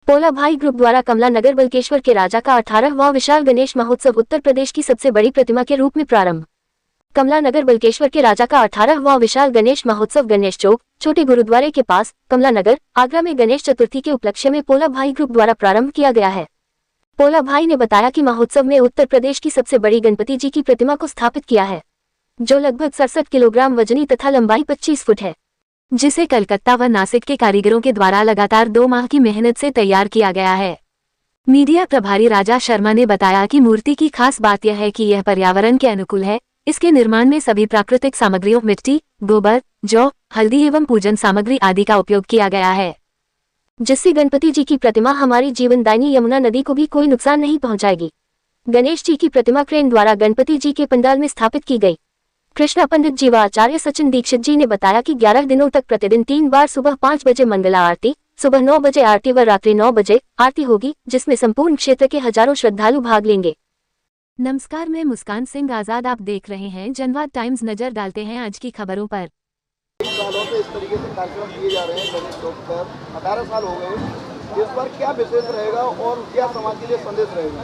पोला भाई ग्रुप द्वारा कमला नगर बल्केश्वर के राजा का 18वां विशाल गणेश महोत्सव उत्तर प्रदेश की सबसे बड़ी प्रतिमा के रूप में प्रारंभ। कमला नगर बल्केश्वर के राजा का 18वां विशाल गणेश महोत्सव गणेश चौक छोटे गुरुद्वारे के पास कमला नगर आगरा में गणेश चतुर्थी के उपलक्ष्य में पोला भाई ग्रुप द्वारा प्रारंभ किया गया है। पोला भाई ने बताया कि महोत्सव में उत्तर प्रदेश की सबसे बड़ी गणपति जी की प्रतिमा को स्थापित किया है, जो लगभग 67 किलोग्राम वजनी तथा लंबाई 25 फुट है, जिसे कलकत्ता व नासिक के कारीगरों के द्वारा लगातार 2 माह की मेहनत से तैयार किया गया है। मीडिया प्रभारी राजा शर्मा ने बताया कि मूर्ति की खास बात यह है कि यह पर्यावरण के अनुकूल है। इसके निर्माण में सभी प्राकृतिक सामग्रियों मिट्टी, गोबर, जौ, हल्दी एवं पूजन सामग्री आदि का उपयोग किया गया है, जिससे गणपति जी की प्रतिमा हमारी जीवनदायिनी यमुना नदी को भी कोई नुकसान नहीं पहुंचाएगी। गणेश जी की प्रतिमा क्रेन द्वारा गणपति जी के पंडाल में स्थापित की गई। कृष्णा पंडित जी व आचार्य सचिन दीक्षित जी ने बताया कि 11 दिनों तक प्रतिदिन 3 बार सुबह 5 बजे मंगला आरती, सुबह 9 बजे आरती व रात्रि 9 बजे आरती होगी, जिसमें संपूर्ण क्षेत्र के हजारों श्रद्धालु भाग लेंगे। नमस्कार, मैं मुस्कान सिंह आजाद, आप देख रहे हैं जनवाद टाइम्स। नजर डालते हैं आज की खबरों पर। सालों से इस तरीके से कार्यक्रम किए जा रहे हैं गणेश चौक पर, 18 साल हो गए। इस बार क्या विशेष रहेगा और क्या समाज के लिए संदेश रहेगा?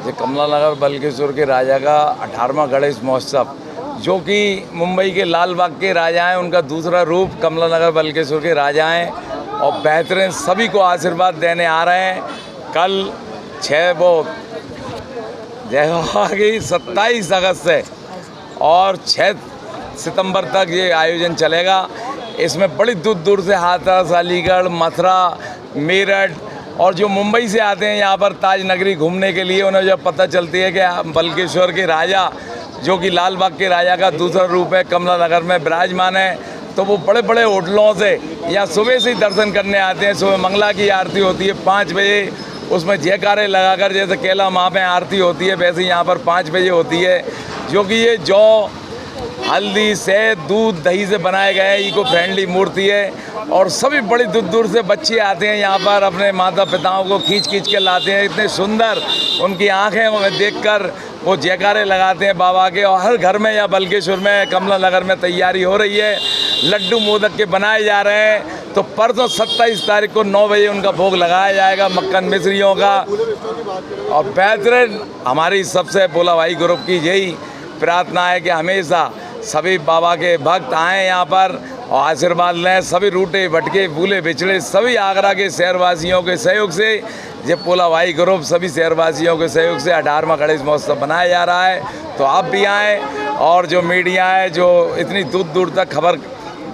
ये कमला नगर बल्केश्वर के राजा का 18वां गणेश महोत्सव, जो कि मुंबई के लाल बाग के राजा हैं, उनका दूसरा रूप कमला नगर बल्केश्वर के राजा हैं और बेहतरीन सभी को आशीर्वाद देने आ रहे हैं। कल 27 अगस्त से और 6 सितंबर तक ये आयोजन चलेगा। इसमें बड़ी दूर दूर से हाथरस, अलीगढ़, मथुरा, मेरठ और जो मुंबई से आते हैं यहाँ पर ताज नगरी घूमने के लिए, उन्हें जब पता चलती है कि बल्केश्वर के राजा, जो कि लाल बाग के राजा का दूसरा रूप है, कमला नगर में विराजमान है, तो वो बड़े बड़े होटलों से या सुबह से ही दर्शन करने आते हैं। सुबह मंगला की आरती होती है 5 बजे, उसमें जयकारे लगाकर, जैसे केला माँ में आरती होती है वैसे यहाँ पर 5 बजे होती है, जो कि ये जौ, हल्दी से, दूध, दही से बनाए गए इको फ्रेंडली मूर्ति है। और सभी बड़ी दूर दूर से बच्चे आते हैं यहाँ पर, अपने माता पिताओं को खींच के लाते हैं। इतने सुंदर उनकी आंखें उन्हें देखकर वो जयकारे लगाते हैं बाबा के। और हर घर में या बल्केश्वर में, कमला नगर में तैयारी हो रही है। लड्डू मोदक के बनाए जा रहे हैं। तो परसों 27 तारीख को 9 बजे उनका भोग लगाया जाएगा मक्खन मिश्रियों का। और बेहतरीन हमारी सबसे पोला भाई ग्रुप की यही प्रार्थना है कि हमेशा सभी बाबा के भक्त आएँ यहाँ पर और आशीर्वाद लें। सभी रूटे भटके, भूले बिछड़े सभी आगरा के शहरवासियों के सहयोग से ये पोला भाई ग्रुप सभी शहरवासियों के सहयोग से 18वां गणेश महोत्सव बनाया जा रहा है। तो आप भी आएँ। और जो मीडिया है, जो इतनी दूर दूर तक खबर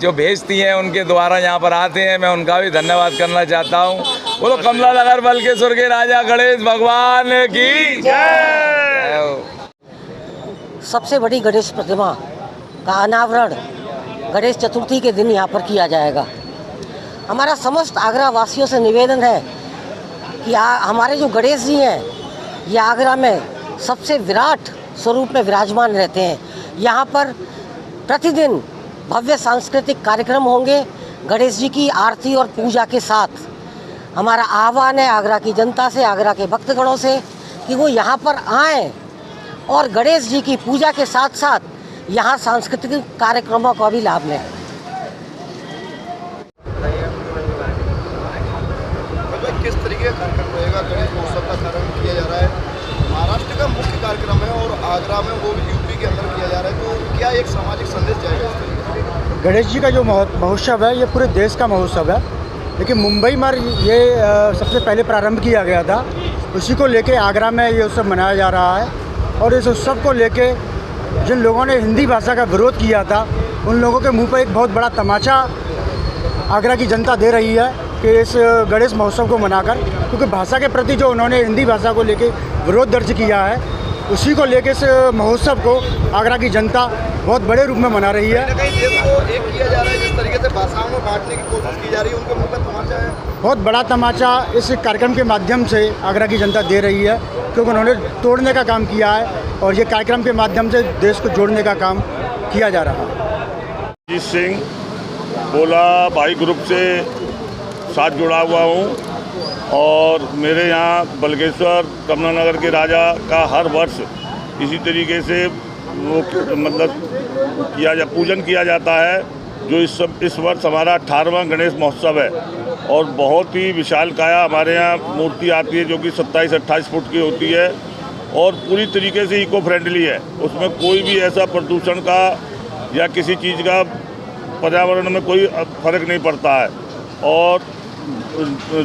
जो भेजती हैं, उनके द्वारा यहाँ पर आते हैं, मैं उनका भी धन्यवाद करना चाहता हूँ। बोलो कमला नगर बल्केश्वर के राजा गणेश भगवान की जय। सबसे बड़ी गणेश प्रतिमा का अनावरण गणेश चतुर्थी के दिन यहाँ पर किया जाएगा। हमारा समस्त आगरा वासियों से निवेदन है कि हमारे जो गणेश जी हैं, ये आगरा में सबसे विराट स्वरूप में विराजमान रहते हैं। यहाँ पर प्रतिदिन भव्य सांस्कृतिक कार्यक्रम होंगे गणेश जी की आरती और पूजा के साथ। हमारा आह्वान है आगरा की जनता से, आगरा के भक्तगणों से, कि वो यहाँ पर आएँ और गणेश जी की पूजा के साथ साथ यहाँ सांस्कृतिक कार्यक्रमों का भी लाभ लें। किस तरीके का कार्यक्रम रहेगा? गणेश महोत्सव का कार्यक्रम किया जा रहा है, महाराष्ट्र का मुख्य कार्यक्रम है और आगरा में वो यूपी के अंदर किया जा रहा है, तो क्या एक सामाजिक संदेश जाएगा इस तरीके से? गणेश जी का जो महोत्सव है, ये पूरे देश का महोत्सव है, लेकिन मुंबई में ये सबसे पहले प्रारंभ किया गया था। उसी को लेके आगरा में ये उत्सव मनाया जा रहा है। और इस उत्सव को लेके जिन लोगों ने हिंदी भाषा का विरोध किया था, उन लोगों के मुंह पर एक बहुत बड़ा तमाचा आगरा की जनता दे रही है कि इस गणेश महोत्सव को मनाकर, क्योंकि भाषा के प्रति जो उन्होंने हिंदी भाषा को लेके विरोध दर्ज किया है, उसी को लेके इस महोत्सव को आगरा की जनता बहुत बड़े रूप में मना रही है। कहीं देश को एक किया जा रहा है, जिस तरीके से भाषाओं में बांटने की कोशिश की जा रही है, उनके मुंह पर तमाचा है। बहुत बड़ा तमाचा इस कार्यक्रम के माध्यम से आगरा की जनता दे रही है, क्योंकि उन्होंने तोड़ने का काम किया है और ये कार्यक्रम के माध्यम से देश को जोड़ने का काम किया जा रहा है। अजीत सिंह पोला भाई ग्रुप से साथ जुड़ा हुआ हूँ और मेरे यहाँ बल्केश्वर कमला नगर के राजा का हर वर्ष इसी तरीके से वो पूजन किया जाता है। जो इस वर्ष हमारा 18वां गणेश महोत्सव है और बहुत ही विशालकाया हमारे यहाँ मूर्ति आती है जो कि 27-28 फुट की होती है और पूरी तरीके से इको फ्रेंडली है। उसमें कोई भी ऐसा प्रदूषण का या किसी चीज़ का पर्यावरण में कोई फर्क नहीं पड़ता है। और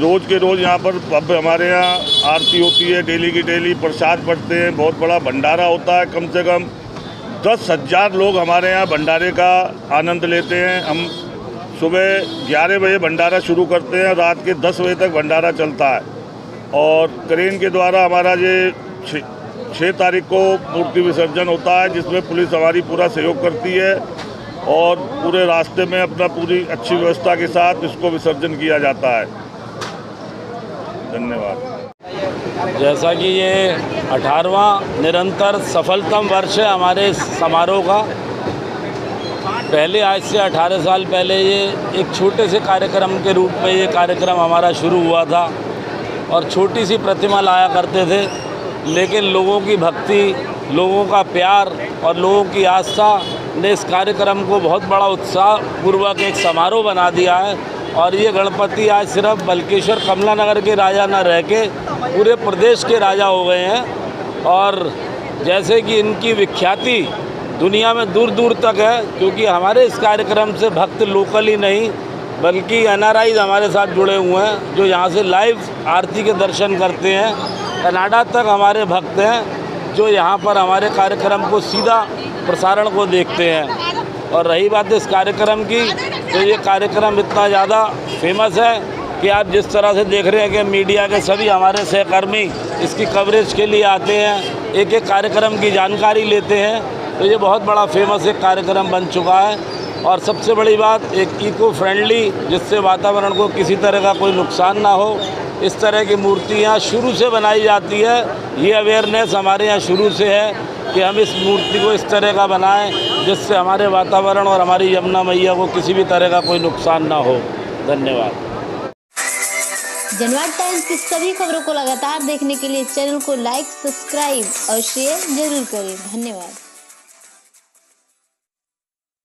रोज़ के रोज़ यहाँ पर अब हमारे यहाँ आरती होती है, डेली की डेली प्रसाद पढ़ते हैं, बहुत बड़ा भंडारा होता है। कम से कम 10,000 लोग हमारे यहाँ भंडारे का आनंद लेते हैं। हम सुबह 11 बजे भंडारा शुरू करते हैं, रात के 10 बजे तक भंडारा चलता है। और क्रेन के द्वारा हमारा ये 6 तारीख को मूर्ति विसर्जन होता है, जिसमें पुलिस हमारी पूरा सहयोग करती है और पूरे रास्ते में अपना पूरी अच्छी व्यवस्था के साथ इसको विसर्जन किया जाता है। धन्यवाद। जैसा कि ये 18वां निरंतर सफलतम वर्ष है हमारे इस समारोह का। पहले आज से 18 साल पहले ये एक छोटे से कार्यक्रम के रूप में ये कार्यक्रम हमारा शुरू हुआ था और छोटी सी प्रतिमा लाया करते थे, लेकिन लोगों की भक्ति, लोगों का प्यार और लोगों की आस्था ने इस कार्यक्रम को बहुत बड़ा उत्साह पूर्वक एक समारोह बना दिया है। और ये गणपति आज सिर्फ बल्केश्वर कमला नगर के राजा न रह के पूरे प्रदेश के राजा हो गए हैं। और जैसे कि इनकी विख्याति दुनिया में दूर दूर तक है, क्योंकि हमारे इस कार्यक्रम से भक्त लोकल ही नहीं बल्कि NRI हमारे साथ जुड़े हुए हैं, जो यहाँ से लाइव आरती के दर्शन करते हैं। कनाडा तक हमारे भक्त हैं जो यहाँ पर हमारे कार्यक्रम को सीधा प्रसारण को देखते हैं। और रही बात इस कार्यक्रम की, तो ये कार्यक्रम इतना ज़्यादा फेमस है कि आप जिस तरह से देख रहे हैं कि मीडिया के सभी हमारे सहकर्मी इसकी कवरेज के लिए आते हैं, एक एक कार्यक्रम की जानकारी लेते हैं, तो ये बहुत बड़ा फेमस एक कार्यक्रम बन चुका है। और सबसे बड़ी बात, एक इको फ्रेंडली, जिससे वातावरण को किसी तरह का कोई नुकसान ना हो, इस तरह की मूर्तियाँ शुरू से बनाई जाती है। ये अवेयरनेस हमारे यहाँ शुरू से है कि हम इस मूर्ति को इस तरह का बनाएं जिससे हमारे वातावरण और हमारी यमुना मैया को किसी भी तरह का कोई नुकसान ना हो। धन्यवाद। जनवाद टाइम्स की सभी खबरों को लगातार देखने के लिए चैनल को लाइक, सब्सक्राइब और शेयर जरूर करें। धन्यवाद।